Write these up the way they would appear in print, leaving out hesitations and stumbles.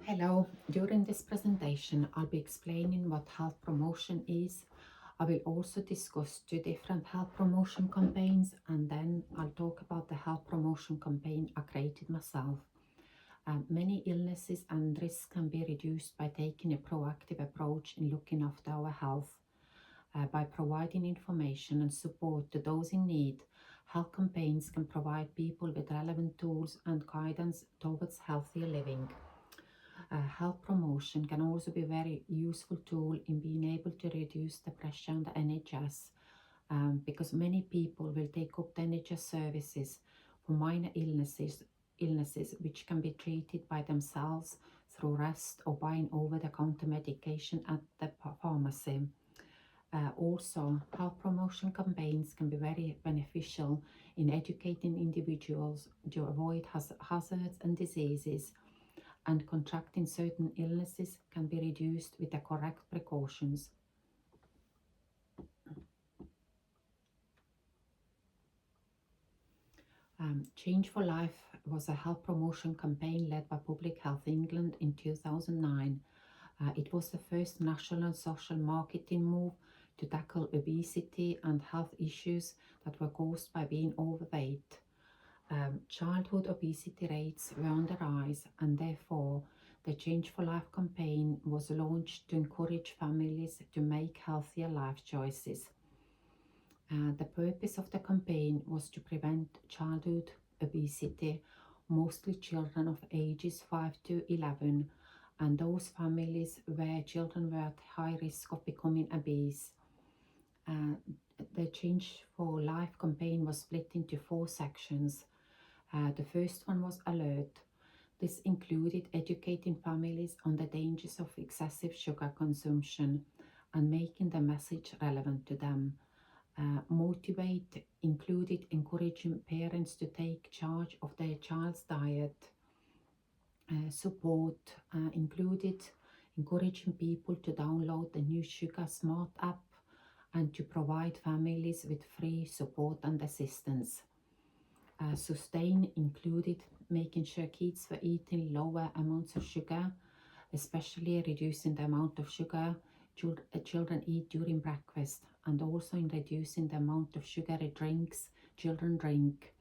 Hello, during this presentation I'll be explaining what health promotion is. I will also discuss two different health promotion campaigns, and then I'll talk about the health promotion campaign I created myself. Many illnesses and risks can be reduced by taking a proactive approach in looking after our health. By providing information and support to those in need, health campaigns can provide people with relevant tools and guidance towards healthier living. Health promotion can also be a very useful tool in being able to reduce the pressure on the NHS, because many people will take up the NHS services for minor illnesses which can be treated by themselves through rest or buying over-the-counter medication at the pharmacy. Also, health promotion campaigns can be very beneficial in educating individuals to avoid hazards and diseases, and contracting certain illnesses can be reduced with the correct precautions. Change for Life was a health promotion campaign led by Public Health England in 2009. It was the first national social marketing move to tackle obesity and health issues that were caused by being overweight. Childhood obesity rates were on the rise, and therefore the Change for Life campaign was launched to encourage families to make healthier life choices. The purpose of the campaign was to prevent childhood obesity, mostly children of ages 5 to 11, and those families where children were at high risk of becoming obese. The Change for Life campaign was split into 4 sections. The first one was Alert. This included educating families on the dangers of excessive sugar consumption and making the message relevant to them. Motivate included encouraging parents to take charge of their child's diet. Support included encouraging people to download the new Sugar Smart app and to provide families with free support and assistance. Sustain included making sure kids were eating lower amounts of sugar, especially reducing the amount of sugar children eat during breakfast, and also in reducing the amount of sugary drinks children drink,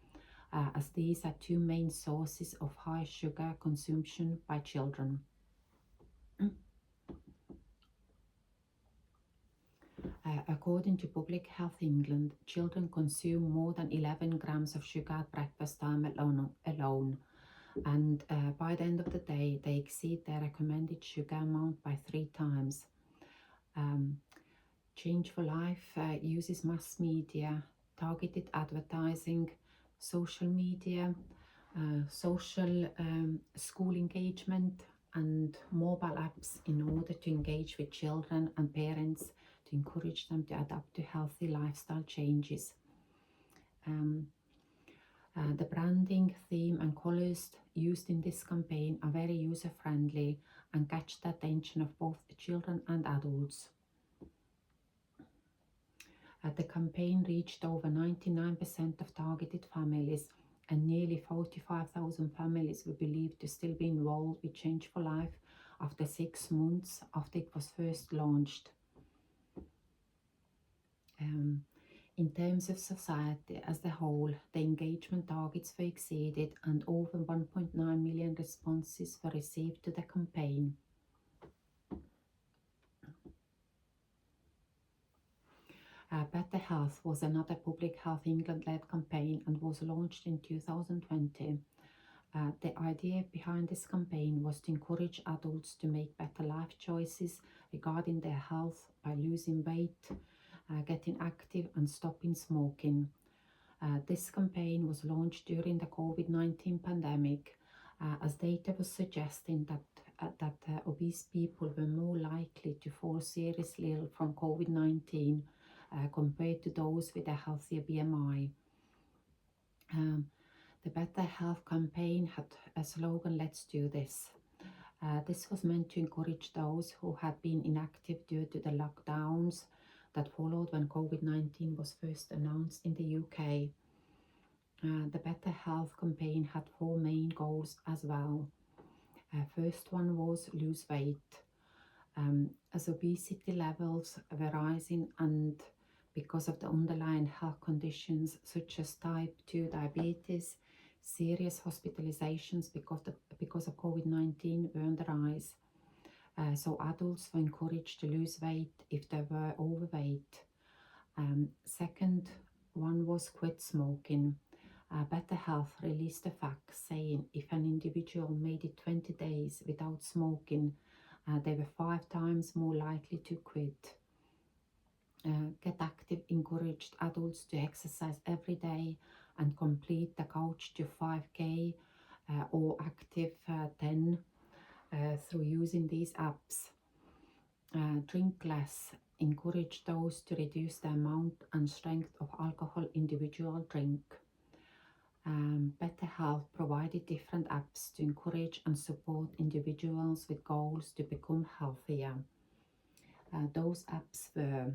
as these are two main sources of high sugar consumption by children. According to Public Health England, children consume more than 11 grams of sugar at breakfast time alone, and by the end of the day they exceed their recommended sugar amount by 3 times. Change for Life uses mass media, targeted advertising, social media, social school engagement, and mobile apps in order to engage with children and parents to encourage them to adapt to healthy lifestyle changes. The branding, theme and colours used in this campaign are very user-friendly and catch the attention of both children and adults. The campaign reached over 99% of targeted families, and nearly 45,000 families were believed to still be involved with Change for Life after 6 months after it was first launched. In terms of society as a whole, the engagement targets were exceeded and over 1.9 million responses were received to the campaign. Better Health was another Public Health England-led campaign and was launched in 2020. The idea behind this campaign was to encourage adults to make better life choices regarding their health by losing weight, getting active and stopping smoking. This campaign was launched during the COVID-19 pandemic, as data was suggesting that obese people were more likely to fall seriously ill from COVID-19 compared to those with a healthier BMI. The Better Health campaign had a slogan, "Let's do this." This was meant to encourage those who had been inactive due to the lockdowns that followed when COVID-19 was first announced in the UK. The Better Health campaign had 4 main goals as well. First one was lose weight. As obesity levels were rising and because of the underlying health conditions such as type 2 diabetes, serious hospitalizations because of COVID-19 were on the rise. So adults were encouraged to lose weight if they were overweight. Second one was quit smoking. Better Health released a fact saying if an individual made it 20 days without smoking, they were 5 times more likely to quit. Get Active encouraged adults to exercise every day and complete the Couch to 5K or Active 10 through using these apps. Drink less. Encourage those to reduce the amount and strength of alcohol individual drink. Better Health provided different apps to encourage and support individuals with goals to become healthier. Those apps were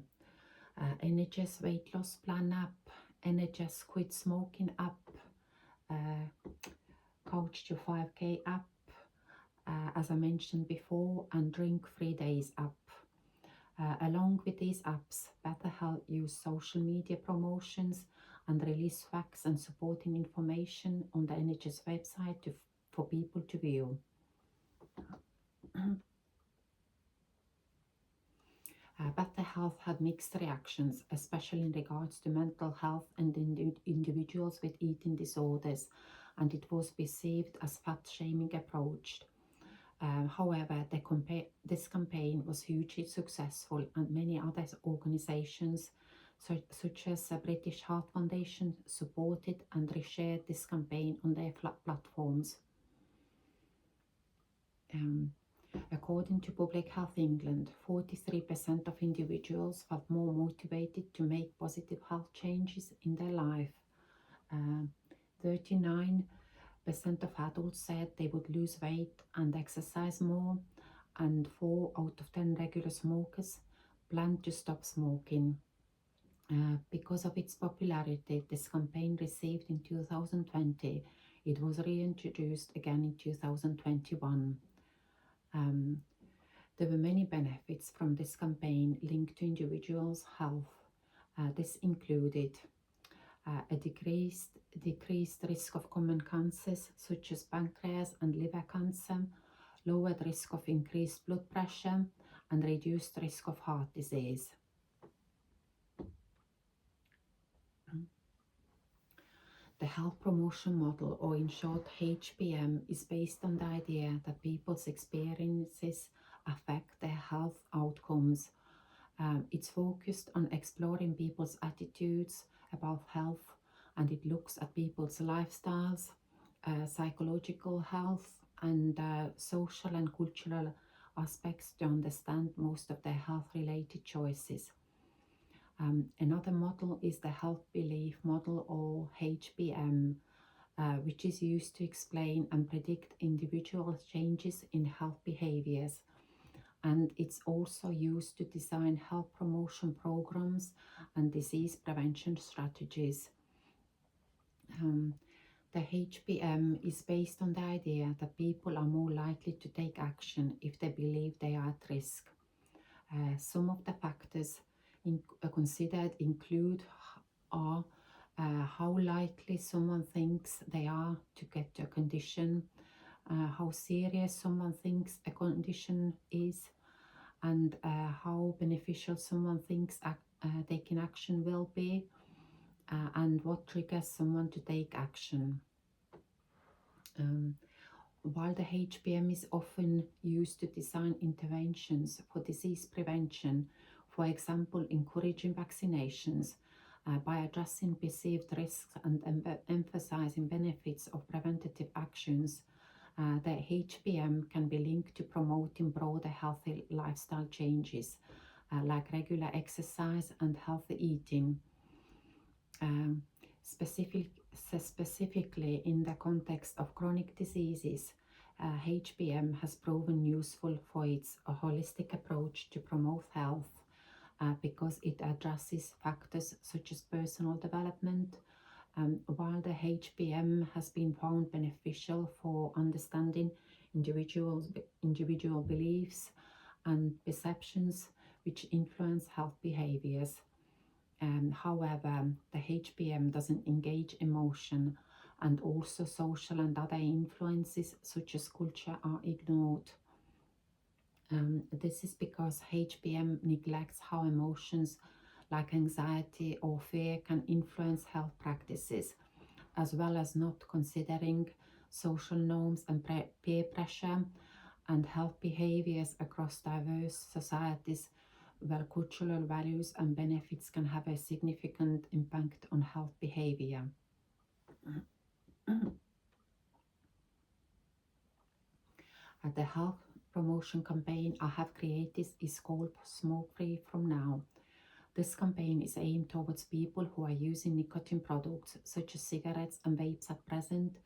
NHS Weight Loss Plan app, NHS Quit Smoking app, Couch to 5K app, as I mentioned before, and Drink 3 Days app. Along with these apps, Better Health use social media promotions and release facts and supporting information on the NHS website for people to view. Better Health had mixed reactions, especially in regards to mental health and individuals with eating disorders, and it was perceived as fat-shaming approach. However, this campaign was hugely successful, and many other organizations, such as the British Heart Foundation, supported and reshared this campaign on their platforms. According to Public Health England, 43% of individuals felt more motivated to make positive health changes in their life. 39% of adults said they would lose weight and exercise more, and 4 out of 10 regular smokers plan to stop smoking. Because of its popularity, this campaign received in 2020. It was reintroduced again in 2021. There were many benefits from this campaign linked to individuals' health. This included a decreased risk of common cancers such as pancreas and liver cancer, lowered risk of increased blood pressure, and reduced risk of heart disease. The health promotion model, or in short HPM, is based on the idea that people's experiences affect their health outcomes. It's focused on exploring people's attitudes about health, and it looks at people's lifestyles, psychological health, and social and cultural aspects to understand most of their health-related choices. Another model is the Health Belief Model, or HBM, which is used to explain and predict individual changes in health behaviors. And it's also used to design health promotion programs and disease prevention strategies. The HBM is based on the idea that people are more likely to take action if they believe they are at risk. Some of the factors considered include how likely someone thinks they are to get a condition, how serious someone thinks a condition is, and how beneficial someone thinks taking action will be, and what triggers someone to take action. While the HBM is often used to design interventions for disease prevention, for example, encouraging vaccinations, by addressing perceived risks and emphasizing benefits of preventative actions, the HBM can be linked to promoting broader healthy lifestyle changes, like regular exercise and healthy eating. Specifically in the context of chronic diseases, HBM has proven useful for its holistic approach to promote health, because it addresses factors such as personal development. While the HBM has been found beneficial for understanding individual beliefs and perceptions which influence health behaviors. However, the HBM doesn't engage emotion, and also social and other influences such as culture are ignored. This is because HBM neglects how emotions like anxiety or fear can influence health practices, as well as not considering social norms and peer pressure and health behaviors across diverse societies where cultural values and benefits can have a significant impact on health behavior. The health promotion campaign I have created is called Smoke Free From Now. This campaign is aimed towards people who are using nicotine products such as cigarettes and vapes at present,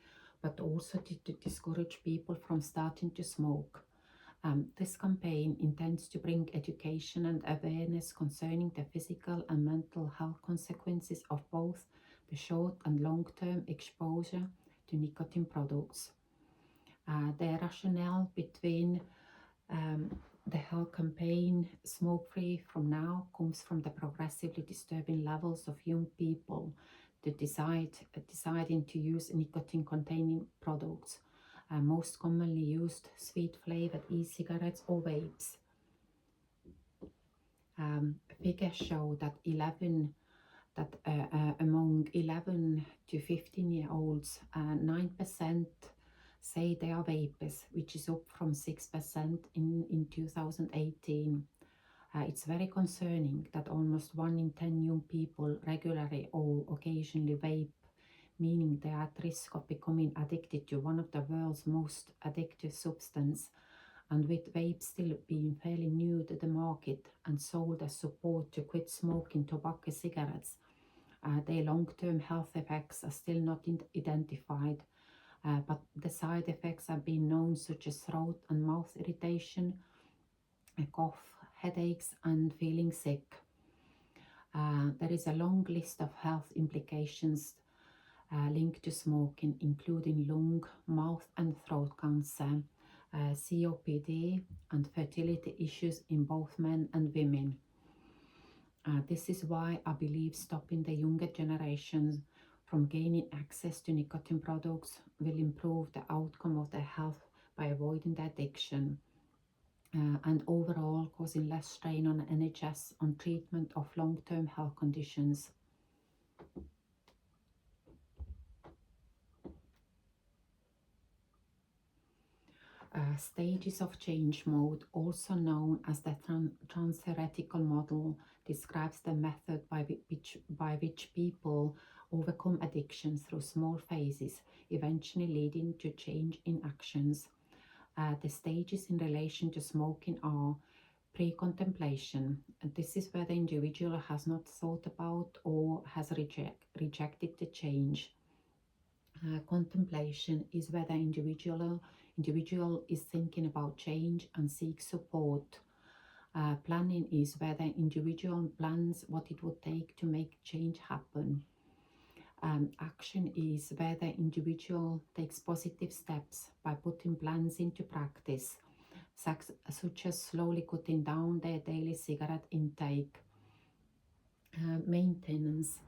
but also to discourage people from starting to smoke. This campaign intends to bring education and awareness concerning the physical and mental health consequences of both the short and long-term exposure to nicotine products. The rationale between the health campaign Smoke Free From Now comes from the progressively disturbing levels of young people deciding to use nicotine-containing products, most commonly used sweet-flavored e-cigarettes or vapes. Figures show that among 11 to 15-year-olds, 9% say they are vapers, which is up from 6% in 2018. It's very concerning that almost 1 in 10 young people regularly or occasionally vape, meaning they are at risk of becoming addicted to one of the world's most addictive substances. And with vape still being fairly new to the market and sold as support to quit smoking tobacco cigarettes, their long-term health effects are still not identified, but the side effects have been known, such as throat and mouth irritation, cough, headaches, and feeling sick. There is a long list of health implications linked to smoking, including lung, mouth, and throat cancer, COPD, and fertility issues in both men and women. This is why I believe stopping the younger generations from gaining access to nicotine products will improve the outcome of their health by avoiding the addiction and overall causing less strain on NHS on treatment of long-term health conditions. Stages of change mode, also known as the transtheoretical model, describes the method by which people overcome addiction through small phases, eventually leading to change in actions. The stages in relation to smoking are pre-contemplation. This is where the individual has not thought about or has rejected the change. Contemplation is where the individual is thinking about change and seeks support. Planning is where the individual plans what it would take to make change happen. Action is where the individual takes positive steps by putting plans into practice, such as slowly cutting down their daily cigarette intake. Maintenance.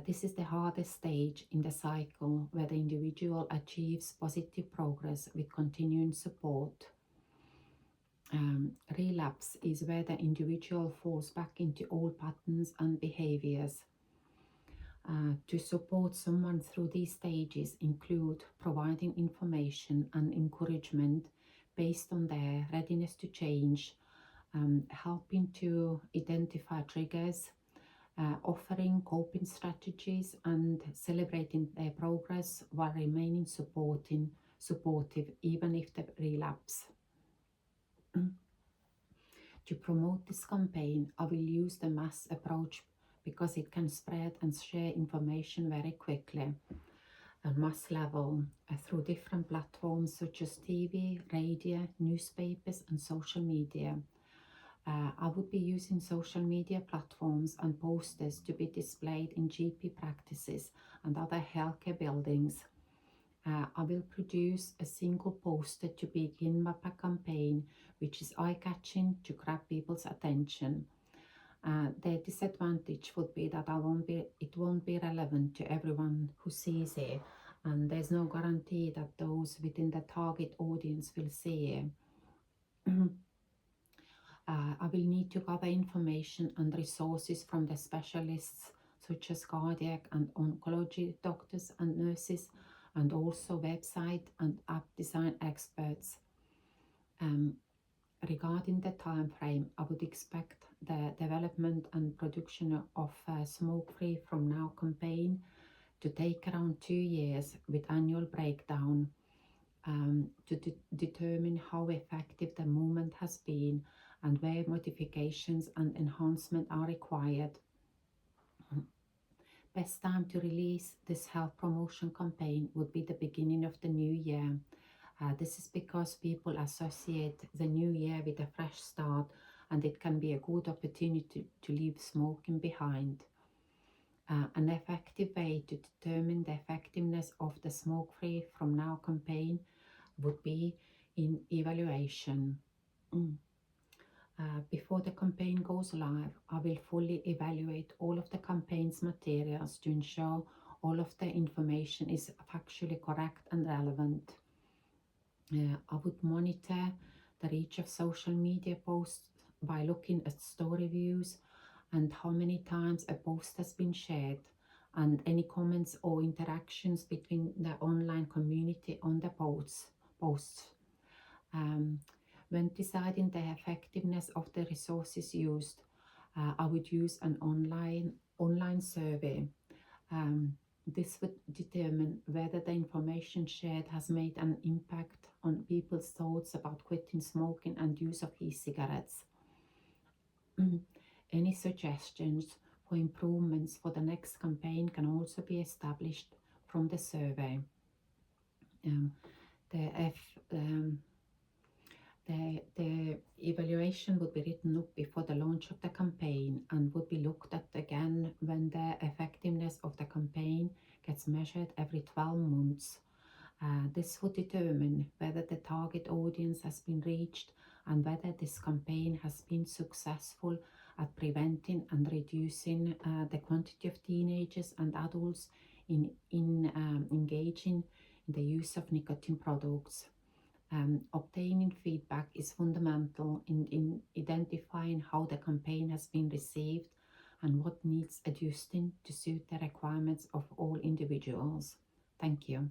This is the hardest stage in the cycle where the individual achieves positive progress with continuing support. Relapse is where the individual falls back into old patterns and behaviors. To support someone through these stages include providing information and encouragement based on their readiness to change, helping to identify triggers, offering coping strategies, and celebrating their progress while remaining supportive even if they relapse. To promote this campaign, I will use the mass approach because it can spread and share information very quickly at mass level through different platforms such as TV, radio, newspapers, and social media. I would be using social media platforms and posters to be displayed in GP practices and other healthcare buildings. I will produce a single poster to begin my campaign, which is eye-catching to grab people's attention. The disadvantage would be that it won't be relevant to everyone who sees it, and there's no guarantee that those within the target audience will see it. I will need to gather information and resources from the specialists such as cardiac and oncology doctors and nurses, and also website and app design experts. Regarding the time frame, I would expect the development and production of Smoke Free From Now campaign to take around 2 years, with annual breakdown to determine how effective the movement has been and where modifications and enhancement are required. Best time to release this health promotion campaign would be the beginning of the new year. This is because people associate the new year with a fresh start, and it can be a good opportunity to leave smoking behind. An effective way to determine the effectiveness of the Smoke Free From Now campaign would be in evaluation. Before the campaign goes live, I will fully evaluate all of the campaign's materials to ensure all of the information is factually correct and relevant. I would monitor the reach of social media posts by looking at story views and how many times a post has been shared, and any comments or interactions between the online community on the posts. When deciding the effectiveness of the resources used, I would use an online survey. This would determine whether the information shared has made an impact on people's thoughts about quitting smoking and use of e-cigarettes. Any suggestions for improvements for the next campaign can also be established from the survey. The evaluation would be written up before the launch of the campaign and would be looked at again when the effectiveness of the campaign gets measured every 12 months. This would determine whether the target audience has been reached and whether this campaign has been successful at preventing and reducing the quantity of teenagers and adults in engaging in the use of nicotine products. Obtaining feedback is fundamental in identifying how the campaign has been received and what needs adjusting to suit the requirements of all individuals. Thank you.